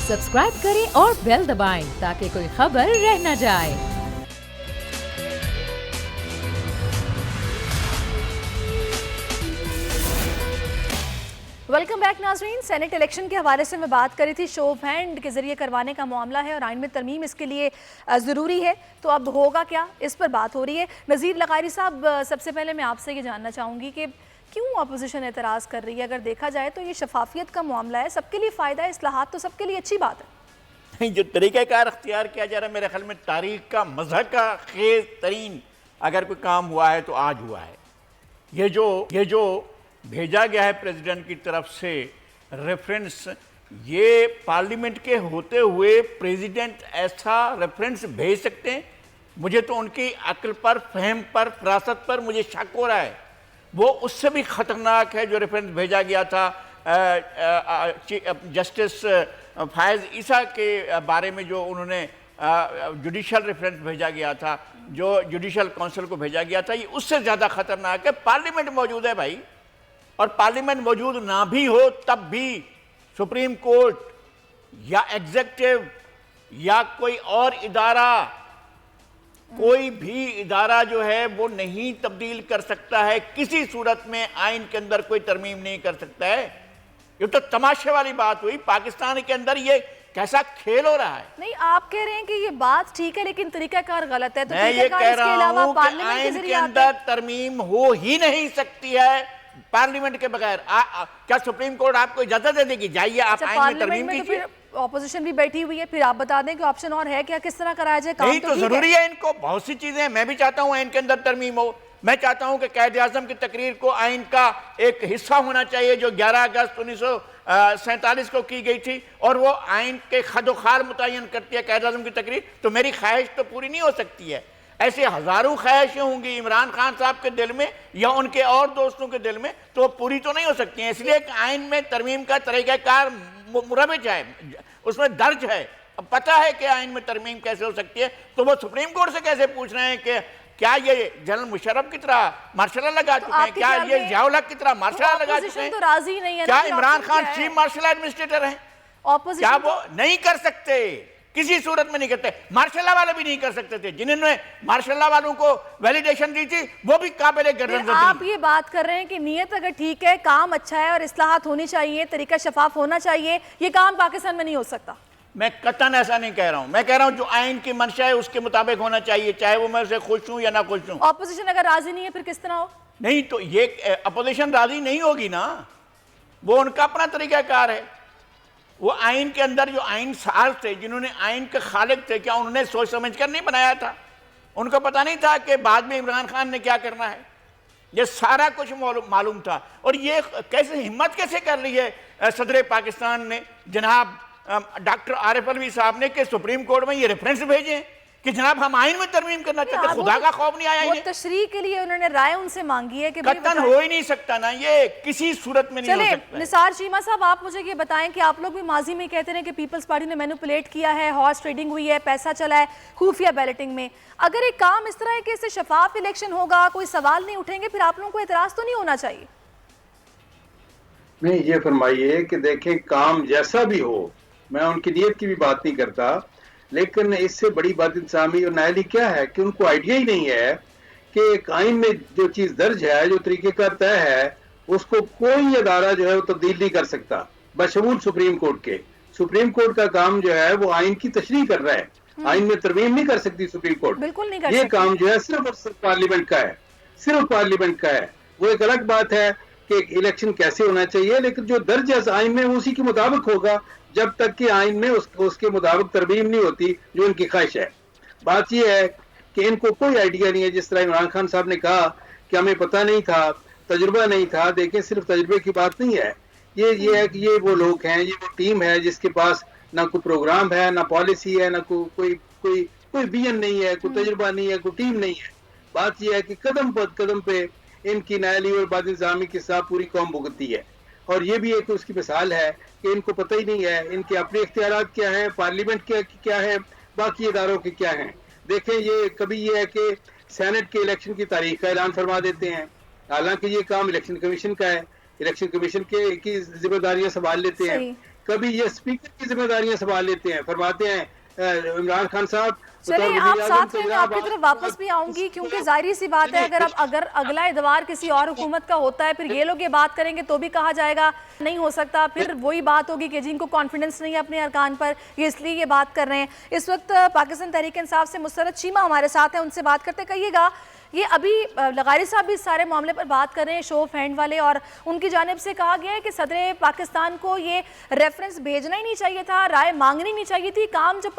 Subscribe करें और bell दबाएं ताकि कोई खबर रह न जाए। वेलकम बैक नाजरीन। सेनेट इलेक्शन के हवाले से मैं बात करी थी, शो ऑफ हैंड के जरिए करवाने का मामला है और आइन में तरमीम इसके लिए ज़रूरी है, तो अब होगा क्या, इस पर बात हो रही है। नज़ीर लकारी साहब, सबसे पहले मैं आपसे ये जानना चाहूँगी कि क्यों अपोजिशन एतराज़ कर रही है? अगर देखा जाए तो ये शफाफियत का मामला है, सबके लिए फ़ायदा है, इस्लाहात तो सबके लिए अच्छी बात है। नहीं, जो तरीक़ाकार अख्तियार किया जा रहा है, मेरे ख्याल में तारीख का मज़हक का खेज़ तरीन अगर कोई काम हुआ है तो आज हुआ है। ये जो भेजा गया है प्रेसिडेंट की तरफ से रेफरेंस, ये पार्लियामेंट के होते हुए प्रेसिडेंट ऐसा रेफरेंस भेज सकते हैं? मुझे तो उनकी अक्ल पर, फहम पर, फरासत पर मुझे शक हो रहा है। वो उससे भी ख़तरनाक है जो रेफरेंस भेजा गया था जस्टिस फायज़ ईसा के बारे में, जो उन्होंने जुडिशल रेफरेंस भेजा गया था, जो जुडिशल काउंसिल को भेजा गया था, ये उससे ज़्यादा ख़तरनाक है। पार्लियामेंट मौजूद है भाई, और पार्लियामेंट मौजूद ना भी हो तब भी सुप्रीम कोर्ट या एग्जीक्यूटिव या कोई और इदारा, कोई भी इदारा जो है वो नहीं तब्दील कर सकता है किसी सूरत में। आइन के अंदर कोई तरमीम नहीं कर सकता है। ये तो तमाशे वाली बात हुई। पाकिस्तान के अंदर ये कैसा खेल हो रहा है? नहीं, आप कह रहे हैं कि ये बात ठीक है लेकिन तरीकाकार गलत है, तो मैं ये कह रहा हूं कि आइन के अंदर तरमीम हो ही नहीं सकती है पार्लियामेंट के बगैर। क्या सुप्रीम कोर्ट आपको इजाजत दे देगी? जाइए आप आइन में तरमीम कीजिए। तो ऑपोजिशन भी बैठी हुई है, फिर आप बता दें कि ऑप्शन और है क्या, किस तरह कराया जाए काम? नहीं तो जरूरी है इनको, बहुत सी चीजें। मैं भी चाहता हूं आइन के अंदर तरमीम हो। मैं चाहता हूं कि कायदे आज़म की तकरीर को आइन का एक हिस्सा होना चाहिए, जो 11 अगस्त 1947 को की गई थी, और वो आइन के खदोखार मुतय्यन करती है कायदे आज़म की तकरीर। तो मेरी ख्वाहिश तो पूरी नहीं हो सकती है। ऐसे हजारों ख्वाहिशें होंगी इमरान खान साहब के दिल में या उनके और दोस्तों के दिल में, तो पूरी तो नहीं हो सकती हैं। इसलिए आइन में तरमीम का तरीक़ाकार मुरवज है, उसमें दर्ज है। अब पता है कि आइन में तरमीम कैसे हो सकती है, तो वो सुप्रीम कोर्ट से कैसे पूछ रहे हैं कि क्या ये जनरल मुशर्रफ की तरह मार्शल लगा चुके हैं, क्या ये ज़ियाउल हक की तरह मार्शल लगा चुके हैं? तो राजी नहीं है। क्या Imran Khan chief marshal administrator हैं? क्या वो नहीं कर सकते? किसी सूरत में नहीं करते। मार्शल वाले भी नहीं कर सकते थे। जिन्होंने मार्शल वालों को वैलिडेशन दी थी वो भी काबिल गर्दन। आप ये बात कर रहे हैं कि नीयत अगर ठीक है, काम अच्छा है और इस्लाहात होनी चाहिए, तरीका शफाफ होना चाहिए, ये काम पाकिस्तान में नहीं हो सकता। मैं कतन ऐसा नहीं कह रहा हूं। मैं कह रहा हूं जो आइन की मंशा है उसके मुताबिक होना चाहिए, चाहे वो मैं उससे खुश हूं या ना खुश हूं। ऑपोजिशन अगर राजी नहीं है फिर किस तरह हो? नहीं तो ये अपोजिशन राजी नहीं होगी ना, वो उनका अपना तरीकाकार है। वो आइन के अंदर जो आइन साज थे, जिन्होंने आइन के खालिक थे, क्या उन्होंने सोच समझ कर नहीं बनाया था? उनको पता नहीं था कि बाद में इमरान खान ने क्या करना है? ये सारा कुछ मालूम था। और ये कैसे हिम्मत कैसे कर रही है सदर पाकिस्तान ने, जनाब डॉक्टर आरिफ अलवी साहब ने, कि सुप्रीम कोर्ट में ये रेफरेंस भेजे कि जनाब हम आइन में तरमीम करना चाहते हैं। खुदा का खौफ नहीं आया? तशरीह के लिए उन्होंने राय उनसे मांगी है कि कतन हो ही नहीं सकता ना, ये किसी सूरत में नहीं हो सकता। निसार चीमा साहब, आप मुझे ये बताएं कि आप लोग भी माजी में कहते हैं कि पीपल्स पार्टी ने मैनिपुलेट किया है, हॉर्स ट्रेडिंग हुई है, पैसा चला है खुफिया बैलेटिंग में। अगर एक काम इस तरह है कि इससे शफाफ इलेक्शन होगा, कोई सवाल नहीं उठेंगे, फिर आप लोगों को एतराज तो नहीं होना चाहिए? नहीं, ये फरमाइए कि देखें, काम जैसा भी हो, मैं उनकी नीयत की भी बात नहीं करता, लेकिन इससे बड़ी बात इंसामी और नायली क्या है कि उनको आइडिया ही नहीं है कि एक आइन में जो चीज दर्ज है, जो तरीक़ेकार तय है, उसको कोई अदारा जो है वो तब्दील नहीं कर सकता, बशमूल सुप्रीम कोर्ट के। सुप्रीम कोर्ट का काम जो है वो आइन की तशरीह कर रहा है, आइन में तरमीम नहीं कर सकती सुप्रीम कोर्ट। बिल्कुल नहीं कर ये सकती। काम जो है सिर्फ और सिर्फ पार्लियामेंट का है, सिर्फ पार्लियामेंट का है। वो एक अलग बात है कि इलेक्शन कैसे होना चाहिए, लेकिन जो दर्ज है आइन में उसी के मुताबिक होगा, जब तक कि आइन में उसके मुताबिक तरमीम नहीं होती जो इनकी ख्वाहिश है। बात यह है कि इनको कोई आइडिया नहीं है। जिस तरह इमरान खान साहब ने कहा कि हमें पता नहीं था, तजुर्बा नहीं था, देखें सिर्फ तजुर्बे की बात नहीं है, ये है कि ये वो लोग हैं, ये वो टीम है जिसके पास ना कोई प्रोग्राम है, ना पॉलिसी है, ना कोई विजन नहीं है, कोई तजुर्बा नहीं है, कोई टीम नहीं है। बात यह है कि कदम पर कदम पे इनकी नायली और बदनिज़ामी के साथ पूरी कौम भुगतती है। और ये भी एक उसकी मिसाल है कि इनको पता ही नहीं है इनके अपने इख्तियारात क्या हैं, पार्लियामेंट क्या है, बाकी इदारों के क्या हैं। देखें, ये कभी ये है कि सेनेट के इलेक्शन की तारीख का ऐलान फरमा देते हैं, हालांकि ये काम इलेक्शन कमीशन का है, इलेक्शन कमीशन की जिम्मेदारियां संभाल लेते हैं। कभी ये स्पीकर की जिम्मेदारियां संभाल लेते हैं, फरमाते हैं इमरान खान साहब। चलिए आप साथ में, मैं आपकी तरफ वापस भी आऊंगी, क्योंकि जाहिर सी बात है अगर अगला इतवार किसी और हुकूमत का होता है, फिर ये लोग ये बात करेंगे तो भी कहा जाएगा नहीं हो सकता, फिर वही बात होगी कि जिनको कॉन्फिडेंस नहीं है अपने अरकान पर, ये इसलिए ये बात कर रहे हैं। इस वक्त पाकिस्तान तहरीक इंसाफ से मुसरत चीमा हमारे साथ हैं, उनसे बात करते। कहिएगा, ये अभी लगारी साहब भी इस सारे मामले पर बात कर रहे हैं, शो ऑफ हैंड वाले, और उनकी जानिब से कहा गया है कि सदर पाकिस्तान को ये रेफरेंस भेजना ही नहीं चाहिए था, राय मांगनी नहीं चाहिए थी। काम जब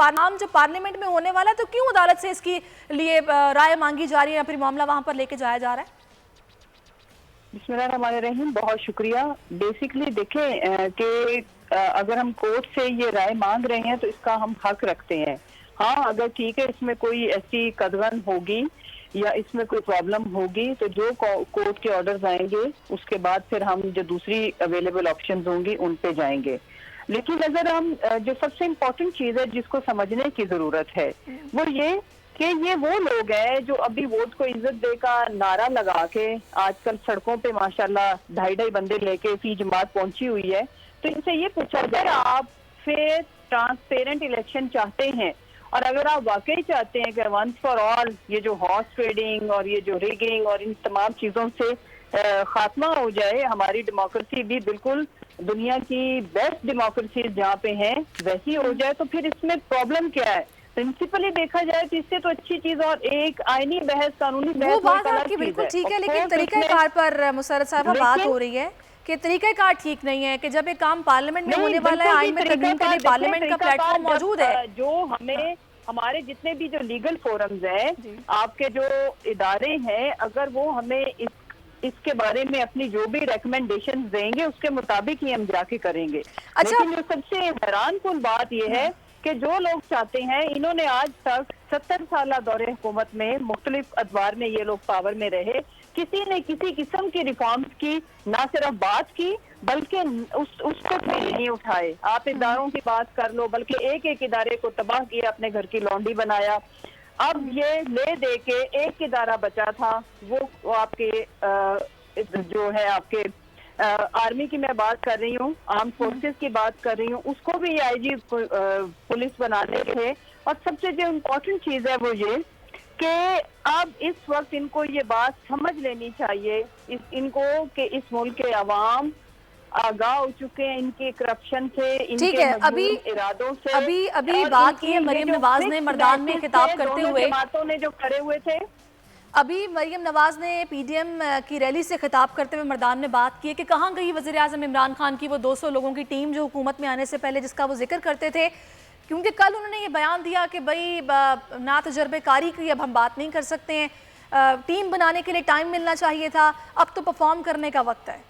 पार्लियामेंट में होने वाला है तो क्यों अदालत से इसकी लिए राय मांगी जा रही है या फिर मामला वहां पर लेके जाया जा रहा है? बिस्मिल्लाहिर्रहमानिर्रहीम, बहुत शुक्रिया। बेसिकली देखें कि अगर हम कोर्ट से ये राय मांग रहे हैं तो इसका हम हक रखते हैं। हाँ, अगर ठीक है इसमें कोई ऐसी कदगन होगी या इसमें कोई प्रॉब्लम होगी तो जो कोर्ट के ऑर्डर्स आएंगे उसके बाद फिर हम जो दूसरी अवेलेबल ऑप्शंस होंगी उन पे जाएंगे। लेकिन अगर हम जो सबसे इम्पोर्टेंट चीज है जिसको समझने की जरूरत है वो ये कि ये वो लोग हैं जो अभी वोट को इज्जत दे का नारा लगा के आजकल सड़कों पे माशाल्लाह 2.5 बंदे लेके फी जमात पहुंची हुई है। तो इनसे ये पूछा जाए, आप फेयर ट्रांसपेरेंट इलेक्शन चाहते हैं और अगर आप वाकई चाहते हैं कि वंस फॉर ऑल ये जो हॉर्स ट्रेडिंग और ये जो रिगिंग और इन तमाम चीजों से खात्मा हो जाए, हमारी डेमोक्रेसी भी बिल्कुल दुनिया की बेस्ट डेमोक्रेसी जहाँ पे है वैसी हो जाए, तो फिर इसमें प्रॉब्लम क्या है? प्रिंसिपली देखा जाए तो इससे तो अच्छी चीज और एक आईनी बहस, कानूनी बहस, वो बात आपकी बिल्कुल ठीक है, लेकिन तरीकाकार पर मुसरत साहब बात हो रही है कि तरीकाकार ठीक नहीं है कि जब एक काम पार्लियामेंट में होने वाला है, आइन में तरमीम के लिए पार्लियामेंट का प्लेटफॉर्म मौजूद है। जो हमें हमारे जितने भी जो लीगल फोरम्स हैं, आपके जो इदारे हैं, अगर वो हमें इसके बारे में अपनी जो भी रिकमेंडेशन देंगे उसके मुताबिक ही हम जाके करेंगे। अच्छा, लेकिन जो सबसे हैरानकुन बात यह है कि जो लोग चाहते हैं, इन्होंने आज तक 70 साल दौरे हुकूमत में मुख्तलिफ अदवार में ये लोग पावर में रहे, किसी ने किसी किस्म की रिफॉर्म्स की ना सिर्फ बात की बल्कि उसको नहीं उठाए। आप इदारों की बात कर लो, बल्कि एक एक इदारे को तबाह किया, अपने घर की लौंडी बनाया। अब ये ले दे के एक इदारा बचा था, वो आपके जो है आपके आर्मी की मैं बात कर रही हूँ, आर्म फोर्सेस की बात कर रही हूँ, उसको भी आईजी पुलिस बनाने थे। और सबसे जो इम्पोर्टेंट चीज है वो ये कि अब इस वक्त इनको ये बात समझ लेनी चाहिए इनको कि इस मुल्क के अवाम आगाह हो चुके हैं इनके करप्शन से, ठीक है। अभी इरादों से अभी बात की है मरियम नवाज ने मैदान में खिताब करते हुए, जमातों ने जो करे हुए थे, अभी मरियम नवाज ने पीडीएम की रैली से खिताब करते हुए मैदान में बात की है कि कहाँ गई वज़ीर आज़म इमरान खान की वो 200 लोगों की टीम जो हुकूमत में आने से पहले जिसका वो जिक्र करते थे, क्योंकि कल उन्होंने ये बयान दिया कि भाई ना तजर्बेकारी की अब हम बात नहीं कर सकते हैं, टीम बनाने के लिए टाइम मिलना चाहिए था, अब तो परफॉर्म करने का वक्त है।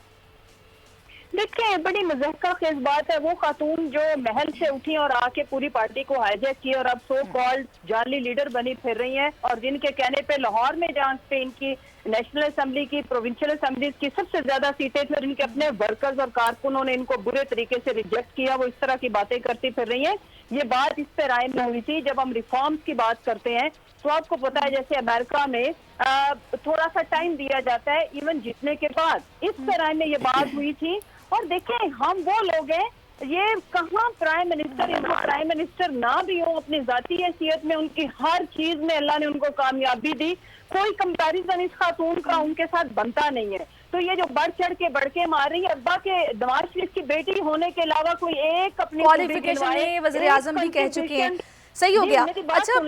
देखिए, बड़ी मज़हका खेज बात है, वो खातून जो महल से उठी और आके पूरी पार्टी को हाईजैक की और अब सो कॉल्ड जाली लीडर बनी फिर रही हैं, और जिनके कहने पे लाहौर में जहाँ पे इनकी नेशनल असेंबली की, प्रोविंशियल असेंबलीज की सबसे ज्यादा सीटें थी और इनके अपने वर्कर्स और कारकुनों ने इनको बुरे तरीके से रिजेक्ट किया, वो इस तरह की बातें करती फिर रही हैं। ये बात इस पे राय में हुई थी। जब हम रिफॉर्म्स की बात करते हैं तो आपको पता है जैसे अमेरिका में थोड़ा सा टाइम दिया जाता है इवन जीतने के बाद, इस पे राय में ये बात हुई थी। और देखें, हम वो लोग हैं, ये कहाँ प्राइम मिनिस्टर, इनको प्राइम मिनिस्टर ना भी हो, अपनी जाती हैसियत में उनकी हर चीज में अल्लाह ने उनको कामयाबी दी, कोई कंपैरिजन इस खातून का उनके साथ बनता नहीं है। तो ये जो बढ़ चढ़ के बढ़के मार रही है, अब्बा के नवाज शरीफ की बेटी होने के अलावा कोई एक अपनी क्वालिफिकेशन में वज़ीर आज़म भी कह चुके हैं, सही हो गया। अच्छा,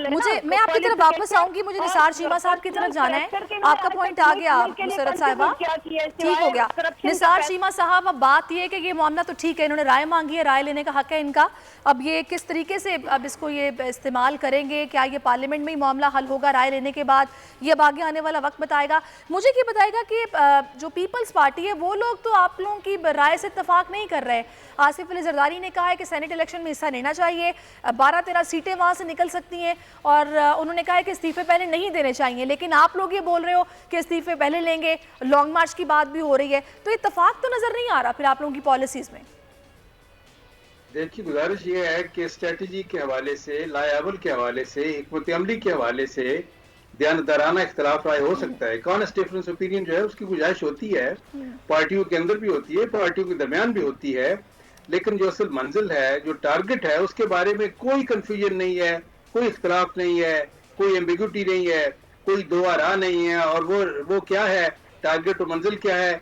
मैं आपकी तरफ वापस आऊंगी, मुझे निसार चीमा साहब की तरफ जाना है। आपका पॉइंट आ गया मुसरत साहिबा, ठीक हो गया। निसार चीमा साहब, अब बात ये है कि ये मामला तो ठीक है, इन्होंने राय मांगी है, राय लेने का हक है इनका, अब ये किस तरीके से अब इसको ये इस्तेमाल करेंगे, क्या ये पार्लियामेंट में ही मामला हल होगा राय लेने के बाद, ये अब आगे आने वाला वक्त बताएगा। मुझे ये बताएगा कि जो पीपल्स पार्टी है वो लोग तो आप लोगों की राय से इत्तेफाक नहीं कर रहे। आसिफ अली जरदारी ने कहा है कि सेनेट इलेक्शन में हिस्सा लेना चाहिए, 12-13 सीटें वहाँ से निकल सकती हैं, और उन्होंने कहा है कि इस्तीफे पहले नहीं देने चाहिए, लेकिन आप लोग ये बोल रहे हो कि इस्तीफे पहले लेंगे, लॉन्ग मार्च की बात भी हो रही है, तो इत्तेफाक तो नजर नहीं आ रहा फिर आप लोगों की पॉलिसीज में। देखिए, गुजारिश ये है कि स्ट्रेटजी के हवाले से, लायाबल के हवाले से, हिकमत अमली के हवाले से दयानतदाराना इख्तलाफ राय हो सकता है, कॉनेस्ट डिफरेंस ओपिनियन जो है उसकी गुंजाइश होती है, पार्टियों के अंदर भी होती है, पार्टियों के दरमियान भी होती है, लेकिन जो असल मंजिल है, जो टारगेट है, उसके बारे में कोई कंफ्यूजन नहीं है, कोई इख्तलाफ नहीं है, कोई एम्बिग्यूटी नहीं है, कोई दो आरा नहीं है। और वो क्या है, टारगेट और मंजिल क्या है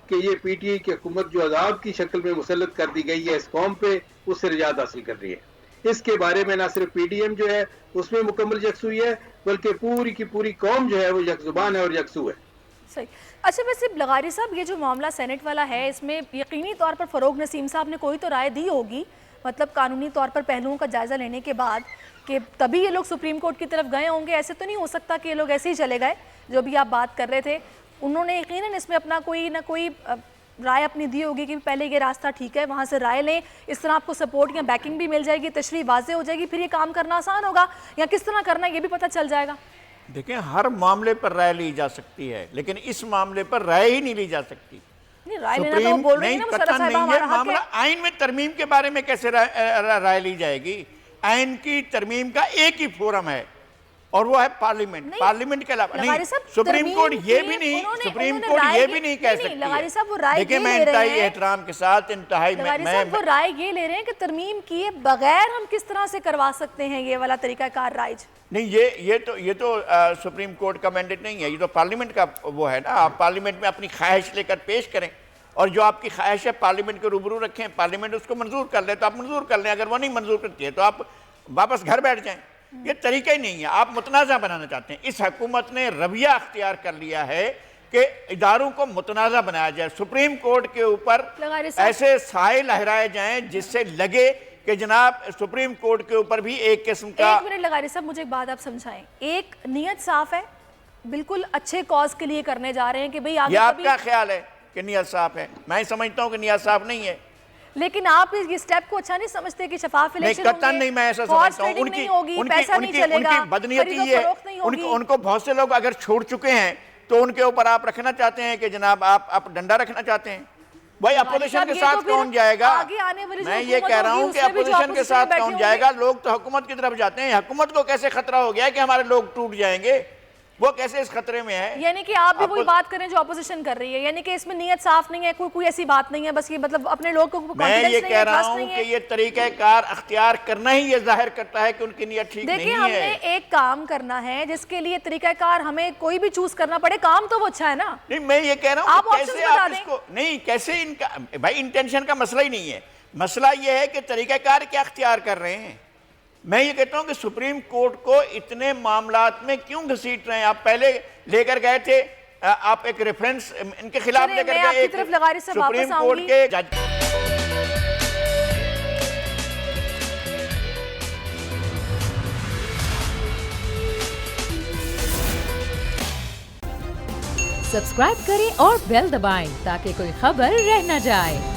कि ये पीटीआई की हुकूमत जो अजाब की शक्ल में मुसल्लत कर दी गई है इस कौम पे, उससे निजात हासिल कर रही है। इसके बारे में ना सिर्फ पीडीएम जो है उसमें मुकम्मल यकसुई है, बल्कि पूरी की पूरी कौम जो है वो यकजुबान है और यकसू है। सही। अच्छा, वैसे लगारी साहब, ये जो मामला सेनेट वाला है, इसमें यकीनी तौर पर फ़रोग नसीम साहब ने कोई तो राय दी होगी, मतलब कानूनी तौर पर पहलुओं का जायज़ा लेने के बाद, कि तभी ये लोग सुप्रीम कोर्ट की तरफ गए होंगे। ऐसे तो नहीं हो सकता कि ये लोग ऐसे ही चले गए। जो भी आप बात कर रहे थे, उन्होंने यकीनन इसमें अपना कोई ना कोई राय अपनी दी होगी कि पहले ये रास्ता ठीक है, वहाँ से राय लें, इस तरह आपको सपोर्ट या बैकिंग भी मिल जाएगी, तशरीह वाज़ेह हो जाएगी, फिर ये काम करना आसान होगा, या किस तरह करना है ये भी पता चल जाएगा। देखिए, हर मामले पर राय ली जा सकती है, लेकिन इस मामले पर राय ही नहीं ली जा सकती। नहीं, राय लेना तो बोल रही है ना, कतई नहीं है मामला। आइन में तरमीम के बारे में कैसे राय ली जाएगी? आइन की तरमीम का एक ही फोरम है और वो है पार्लियामेंट। पार्लियामेंट के अलावा नहीं, सुप्रीम कोर्ट ये भी नहीं, सुप्रीम कोर्ट ये भी नहीं कह सकती है। देखिए, मैं इंतहाई एहतराम के साथ, इंतहाई मैं वो राय ये ले रहे हैं कि तरमीम किए बगैर हम किस तरह से करवा सकते हैं ये वाला तरीकाकार राइज। नहीं, ये तो सुप्रीम कोर्ट का मैंडेट नहीं है, ये तो पार्लियामेंट का वो है ना। आप पार्लियामेंट में अपनी ख्वाहिश लेकर पेश करें और जो आपकी ख्वाहिश है पार्लियामेंट के रूबरू रखें, पार्लियामेंट उसको मंजूर कर ले तो आप मंजूर कर लें, अगर वो नहीं मंजूर करती है तो आप वापस घर बैठ जाएं। ये तरीका ही नहीं है। आप मुतनाज़ा बनाना चाहते हैं। इस हुकूमत ने रवैया अख्तियार कर लिया है कि इदारों को मुतनाज़ा बनाया जाए, सुप्रीम कोर्ट के ऊपर ऐसे साए लहराए जाएं जिससे लगे कि जनाब सुप्रीम कोर्ट के ऊपर भी एक किस्म का। एक मिनट लगारी साहब, मुझे एक बात आप समझाएं। एक नियत साफ है, बिल्कुल अच्छे कॉज के लिए करने जा रहे हैं कि भाई आगे, ये आपका ख्याल है कि नियत साफ है, मैं समझता हूं कि नियत साफ नहीं है, लेकिन आप इस स्टेप को अच्छा नहीं समझते कि शफाफ इलेक्शन होंगे? नहीं, मैं ऐसा समझता हूं। उनकी बदनीयती है, उनको बहुत से लोग अगर छोड़ चुके हैं तो उनके ऊपर आप रखना चाहते हैं कि जनाब आप डंडा रखना चाहते हैं। भाई अपोजिशन के साथ कौन जाएगा? मैं ये कह रहा हूं कि अपोजिशन के साथ कौन जाएगा? लोग तो हुकूमत की तरफ जाते हैं। हुकूमत को कैसे खतरा हो गया है कि हमारे लोग टूट जाएंगे? वो कैसे इस खतरे में है? यानी कि आप भी वही बात करें जो अपोजिशन कर रही है, यानी कि इसमें नियत साफ नहीं है, कोई ऐसी बात नहीं है, बस ये मतलब अपने लोग को मैं ये कह रहा हूं कि ये तरीक़ाकार अख्तियार करना ही ये जाहिर करता है कि उनकी नियत ठीक नहीं है। देखिए, हमने एक काम करना है जिसके लिए तरीक़ाकार हमें कोई भी चूज करना पड़े, काम तो वो अच्छा है ना। नहीं, मैं ये कह रहा हूं कैसे आप इसको नहीं, कैसे इनका भाई इंटेंशन का मसला ही नहीं है। मसला ये है कि तरीक़ाकार क्या अख्तियार कर रहे हैं। मैं ये कहता हूं कि सुप्रीम कोर्ट को इतने मामलात में क्यों घसीट रहे हैं? आप पहले लेकर गए थे, आप एक रेफरेंस इनके खिलाफ लेकर गए सुप्रीम कोर्ट के जज। सब्सक्राइब करें और बेल दबाएं ताकि कोई खबर रह न जाए।